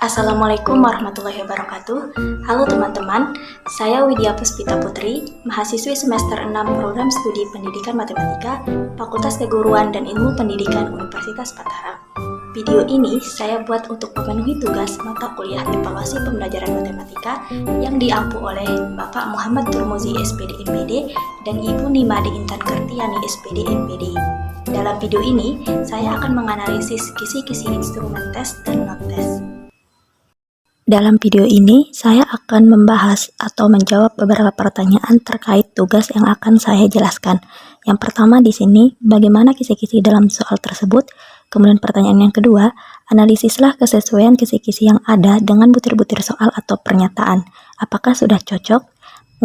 Assalamualaikum warahmatullahi wabarakatuh. Halo teman-teman, saya Widya Puspita Putri, mahasiswi semester 6 Program Studi Pendidikan Matematika, Fakultas Keguruan dan Ilmu Pendidikan Universitas Mataram. Video ini saya buat untuk memenuhi tugas mata kuliah evaluasi pembelajaran matematika yang diampu oleh Bapak Muhammad Turmuzi SPD MPD dan Ibu Nimade Intan Kartiani SPD MPD. Dalam video ini, saya akan menganalisis kisi-kisi instrumen tes dan non-tes. Dalam video ini, saya akan membahas atau menjawab beberapa pertanyaan terkait tugas yang akan saya jelaskan. Yang pertama di sini, bagaimana kisi-kisi dalam soal tersebut? Kemudian pertanyaan yang kedua, analisislah kesesuaian kisi-kisi yang ada dengan butir-butir soal atau pernyataan. Apakah sudah cocok?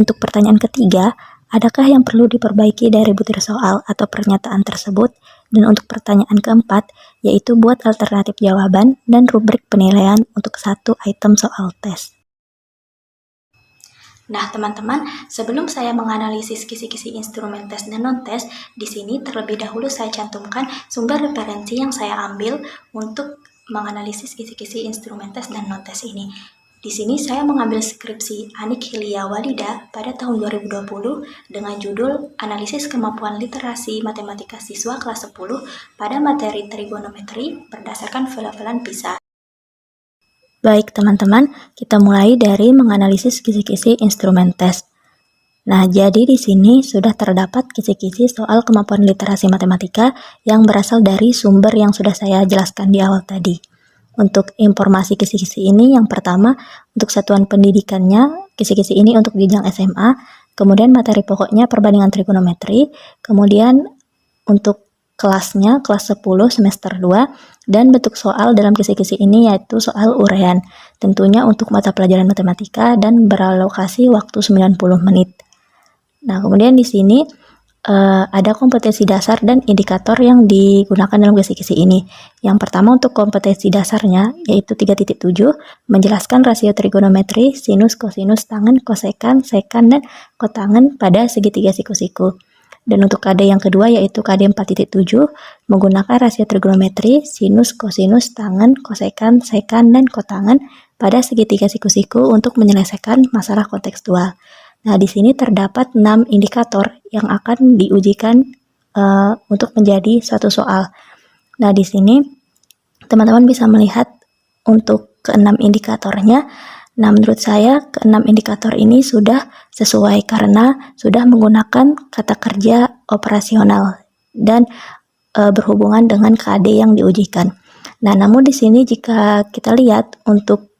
Untuk pertanyaan ketiga, adakah yang perlu diperbaiki dari butir soal atau pernyataan tersebut? Dan untuk pertanyaan keempat, yaitu buat alternatif jawaban dan rubrik penilaian untuk satu item soal tes. Nah, teman-teman, sebelum saya menganalisis kisi-kisi instrumen tes dan non-tes, di sini terlebih dahulu saya cantumkan sumber referensi yang saya ambil untuk menganalisis kisi-kisi instrumen tes dan non-tes ini. Di sini saya mengambil skripsi Anik Hilya Walida pada tahun 2020 dengan judul Analisis Kemampuan Literasi Matematika Siswa kelas 10 pada materi trigonometri berdasarkan pelafalan PISA. Baik teman-teman, kita mulai dari menganalisis kisi-kisi instrumen tes. Nah, jadi di sini sudah terdapat kisi-kisi soal kemampuan literasi matematika yang berasal dari sumber yang sudah saya jelaskan di awal tadi. Untuk informasi kisi-kisi ini, yang pertama, untuk satuan pendidikannya, kisi-kisi ini untuk jenjang SMA, kemudian materi pokoknya perbandingan trigonometri, kemudian untuk kelasnya, kelas 10 semester 2, dan bentuk soal dalam kisi-kisi ini yaitu soal uraian, tentunya untuk mata pelajaran matematika dan beralokasi waktu 90 menit. Nah, kemudian di sini ada kompetensi dasar dan indikator yang digunakan dalam kisi-kisi ini. Yang pertama untuk kompetensi dasarnya yaitu 3.7 menjelaskan rasio trigonometri sinus, kosinus, tangen, kosekan, sekan, dan kotangen pada segitiga siku-siku. Dan untuk KD yang kedua yaitu KD 4.7 menggunakan rasio trigonometri sinus, kosinus, tangen, kosekan, sekan, dan kotangen pada segitiga siku-siku untuk menyelesaikan masalah kontekstual. Nah, di sini terdapat 6 indikator yang akan diujikan untuk menjadi suatu soal. Nah, di sini teman-teman bisa melihat untuk ke-6 indikatornya. Nah, menurut saya ke-6 indikator ini sudah sesuai karena sudah menggunakan kata kerja operasional dan berhubungan dengan KD yang diujikan. Nah, namun di sini jika kita lihat untuk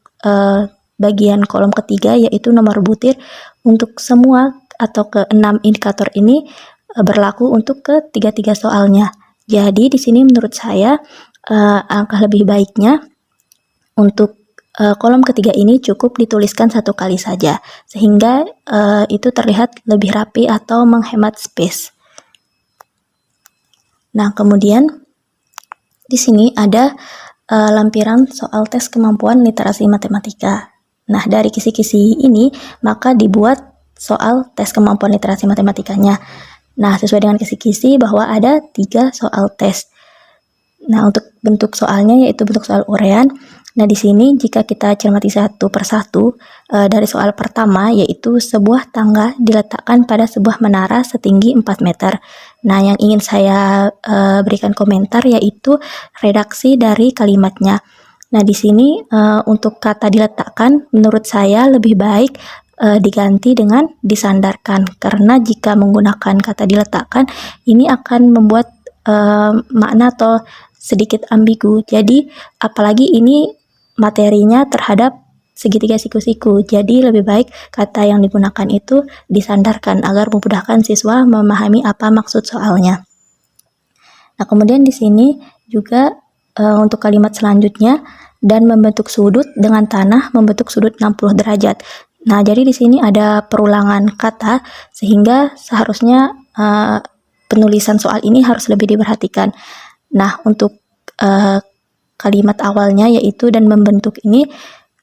bagian kolom ketiga yaitu nomor butir, untuk semua atau ke-6 indikator ini berlaku untuk ketiga-tiga soalnya. Jadi di sini menurut saya angka lebih baiknya untuk kolom ketiga ini cukup dituliskan satu kali saja, sehingga itu terlihat lebih rapi atau menghemat space. Nah, kemudian di sini ada lampiran soal tes kemampuan literasi matematika. Nah, dari kisi-kisi ini maka dibuat soal tes kemampuan literasi matematikanya. Nah, sesuai dengan kisi-kisi bahwa ada 3 soal tes. Nah, untuk bentuk soalnya yaitu bentuk soal uraian. Nah, di sini jika kita cermati satu persatu, dari soal pertama yaitu sebuah tangga diletakkan pada sebuah menara setinggi 4 meter. Nah, yang ingin saya berikan komentar yaitu redaksi dari kalimatnya. Nah, di sini untuk kata diletakkan menurut saya lebih baik diganti dengan disandarkan, karena jika menggunakan kata diletakkan ini akan membuat makna atau sedikit ambigu. Jadi apalagi ini materinya terhadap segitiga siku-siku, jadi lebih baik kata yang digunakan itu disandarkan agar memudahkan siswa memahami apa maksud soalnya. Nah, kemudian di sini juga untuk kalimat selanjutnya, dan membentuk sudut dengan tanah membentuk sudut 60 derajat. Nah, jadi di sini ada perulangan kata sehingga seharusnya penulisan soal ini harus lebih diperhatikan. Nah, untuk kalimat awalnya yaitu dan membentuk ini,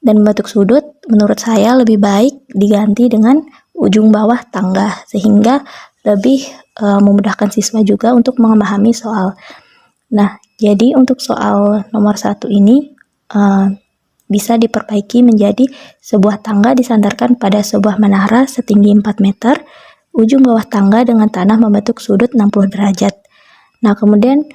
dan membentuk sudut, menurut saya lebih baik diganti dengan ujung bawah tangga sehingga lebih memudahkan siswa juga untuk memahami soal. Nah, jadi untuk soal nomor 1 ini bisa diperbaiki menjadi sebuah tangga disandarkan pada sebuah menara setinggi 4 meter, ujung bawah tangga dengan tanah membentuk sudut 60 derajat. Nah, kemudian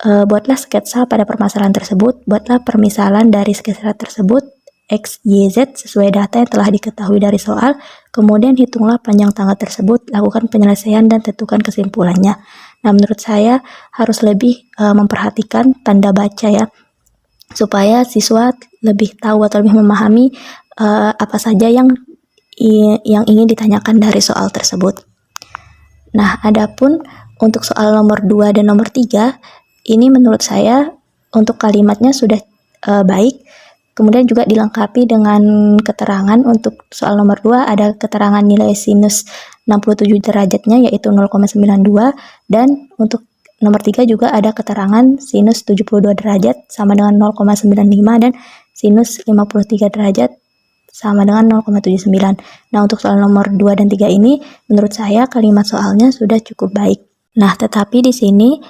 buatlah sketsa pada permasalahan tersebut, buatlah permisalan dari sketsa tersebut, X, Y, Z sesuai data yang telah diketahui dari soal, kemudian hitunglah panjang tangga tersebut, lakukan penyelesaian dan tentukan kesimpulannya. Nah, menurut saya harus lebih memperhatikan tanda baca ya, supaya siswa lebih tahu atau lebih memahami apa saja yang ingin ditanyakan dari soal tersebut. Nah, adapun untuk soal nomor 2 dan nomor 3, ini menurut saya untuk kalimatnya sudah baik, kemudian juga dilengkapi dengan keterangan. Untuk soal nomor 2 ada keterangan nilai sinus 67 derajatnya yaitu 0,92, dan untuk nomor 3 juga ada keterangan sinus 72 derajat sama dengan 0,95 dan sinus 53 derajat sama dengan 0,79. Nah, untuk soal nomor 2 dan 3 ini menurut saya kalimat soalnya sudah cukup baik. Nah, tetapi di sini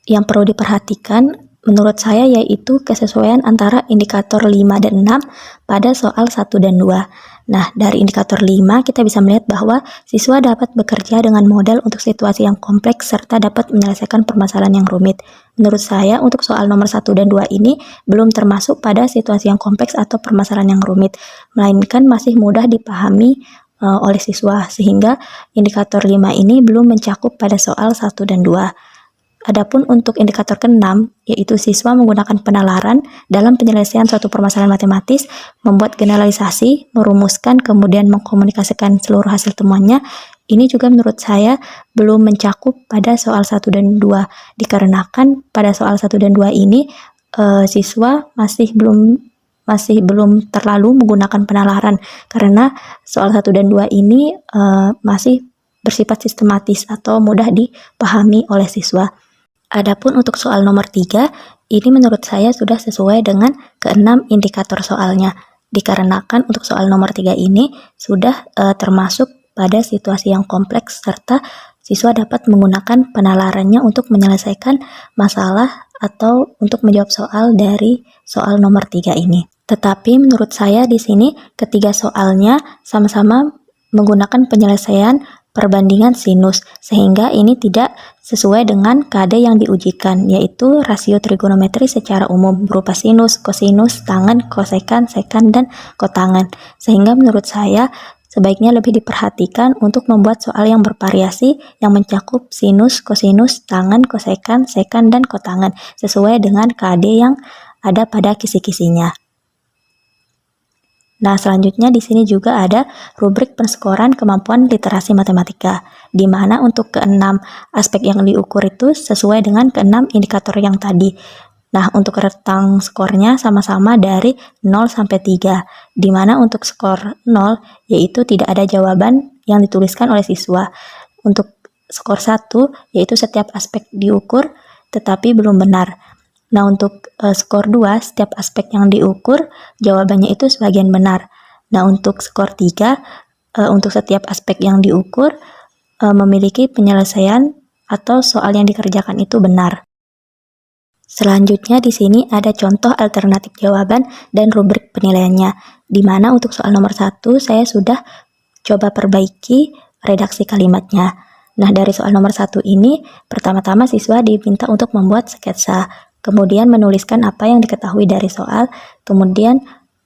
yang perlu diperhatikan menurut saya yaitu kesesuaian antara indikator 5 dan 6 pada soal 1 dan 2. Nah, dari indikator 5 kita bisa melihat bahwa siswa dapat bekerja dengan model untuk situasi yang kompleks serta dapat menyelesaikan permasalahan yang rumit. Menurut saya untuk soal nomor 1 dan 2 ini belum termasuk pada situasi yang kompleks atau permasalahan yang rumit, melainkan masih mudah dipahami oleh siswa, sehingga indikator 5 ini belum mencakup pada soal 1 dan 2. Adapun untuk indikator ke-6, yaitu siswa menggunakan penalaran dalam penyelesaian suatu permasalahan matematis, membuat generalisasi, merumuskan, kemudian mengkomunikasikan seluruh hasil temuannya, ini juga menurut saya belum mencakup pada soal 1 dan 2, dikarenakan pada soal 1 dan 2 ini siswa masih belum terlalu menggunakan penalaran, karena soal 1 dan 2 ini masih bersifat sistematis atau mudah dipahami oleh siswa. Adapun untuk soal nomor 3, ini menurut saya sudah sesuai dengan ke-6 indikator soalnya, dikarenakan untuk soal nomor 3 ini sudah termasuk pada situasi yang kompleks serta siswa dapat menggunakan penalarannya untuk menyelesaikan masalah atau untuk menjawab soal dari soal nomor 3 ini. Tetapi menurut saya di sini ketiga soalnya sama-sama menggunakan penyelesaian perbandingan sinus, sehingga ini tidak sesuai dengan KD yang diujikan, yaitu rasio trigonometri secara umum berupa sinus, kosinus, tangen, kosekan, sekan, dan kotangen. Sehingga menurut saya sebaiknya lebih diperhatikan untuk membuat soal yang bervariasi yang mencakup sinus, kosinus, tangen, kosekan, sekan, dan kotangen sesuai dengan KD yang ada pada kisi-kisinya. Nah, selanjutnya di sini juga ada rubrik penskoran kemampuan literasi matematika, di mana untuk ke-6 aspek yang diukur itu sesuai dengan ke-6 indikator yang tadi. Nah, untuk rentang skornya sama-sama dari 0 sampai 3, di mana untuk skor 0 yaitu tidak ada jawaban yang dituliskan oleh siswa. Untuk skor 1 yaitu setiap aspek diukur tetapi belum benar. Nah, untuk skor 2, setiap aspek yang diukur, jawabannya itu sebagian benar. Nah, untuk skor 3, untuk setiap aspek yang diukur, memiliki penyelesaian atau soal yang dikerjakan itu benar. Selanjutnya di sini ada contoh alternatif jawaban dan rubrik penilaiannya, di mana untuk soal nomor 1 saya sudah coba perbaiki redaksi kalimatnya. Nah, dari soal nomor 1 ini, pertama-tama siswa diminta untuk membuat sketsa, kemudian menuliskan apa yang diketahui dari soal, kemudian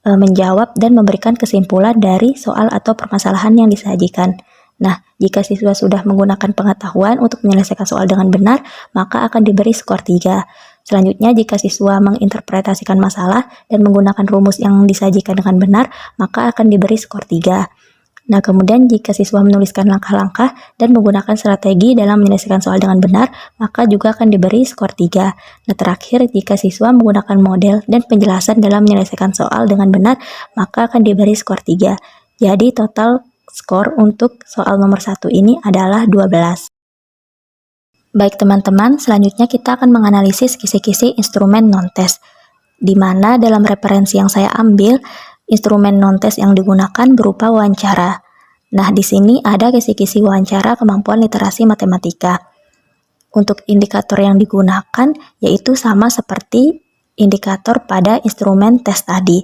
menjawab dan memberikan kesimpulan dari soal atau permasalahan yang disajikan. Nah, jika siswa sudah menggunakan pengetahuan untuk menyelesaikan soal dengan benar, maka akan diberi skor 3. Selanjutnya, jika siswa menginterpretasikan masalah dan menggunakan rumus yang disajikan dengan benar, maka akan diberi skor 3. Nah, kemudian jika siswa menuliskan langkah-langkah dan menggunakan strategi dalam menyelesaikan soal dengan benar, maka juga akan diberi skor 3. Nah, terakhir, jika siswa menggunakan model dan penjelasan dalam menyelesaikan soal dengan benar, maka akan diberi skor 3. Jadi, total skor untuk soal nomor 1 ini adalah 12. Baik teman-teman, selanjutnya kita akan menganalisis kisi-kisi instrumen non-tes, di mana dalam referensi yang saya ambil, instrumen non-tes yang digunakan berupa wawancara. Nah, di sini ada kisi-kisi wawancara kemampuan literasi matematika. Untuk indikator yang digunakan yaitu sama seperti indikator pada instrumen tes tadi.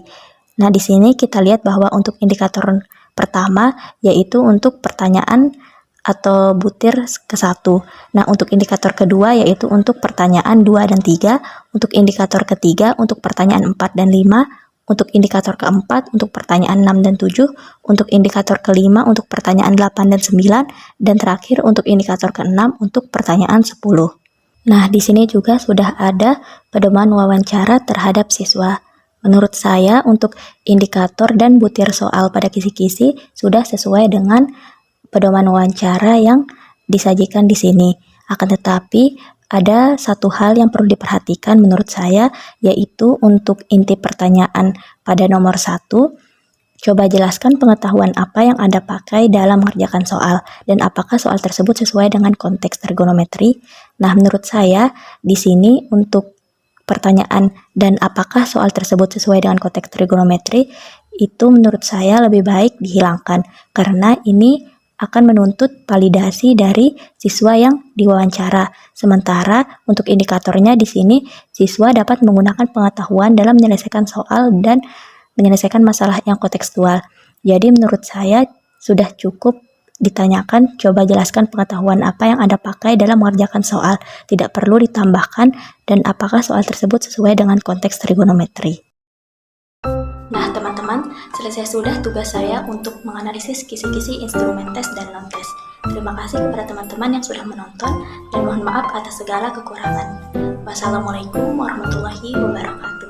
Nah, di sini kita lihat bahwa untuk indikator pertama yaitu untuk pertanyaan atau butir ke-1. Nah, untuk indikator kedua yaitu untuk pertanyaan 2 dan 3, untuk indikator ketiga untuk pertanyaan 4 dan 5, untuk indikator keempat untuk pertanyaan 6 dan 7, untuk indikator kelima untuk pertanyaan 8 dan 9, dan terakhir untuk indikator keenam untuk pertanyaan 10. Nah, di sini juga sudah ada pedoman wawancara terhadap siswa. Menurut saya, untuk indikator dan butir soal pada kisi-kisi sudah sesuai dengan pedoman wawancara yang disajikan di sini. Akan tetapi, ada satu hal yang perlu diperhatikan menurut saya, yaitu untuk inti pertanyaan pada nomor 1, coba jelaskan pengetahuan apa yang Anda pakai dalam mengerjakan soal, dan apakah soal tersebut sesuai dengan konteks trigonometri. Nah, menurut saya, di sini untuk pertanyaan dan apakah soal tersebut sesuai dengan konteks trigonometri, itu menurut saya lebih baik dihilangkan, karena ini akan menuntut validasi dari siswa yang diwawancara. Sementara untuk indikatornya di sini, siswa dapat menggunakan pengetahuan dalam menyelesaikan soal dan menyelesaikan masalah yang kontekstual. Jadi menurut saya sudah cukup ditanyakan, coba jelaskan pengetahuan apa yang Anda pakai dalam mengerjakan soal. Tidak perlu ditambahkan dan apakah soal tersebut sesuai dengan konteks trigonometri. Nah, teman-teman, selesai sudah tugas saya untuk menganalisis kisi-kisi instrumen tes dan non-tes. Terima kasih kepada teman-teman yang sudah menonton dan mohon maaf atas segala kekurangan. Wassalamualaikum warahmatullahi wabarakatuh.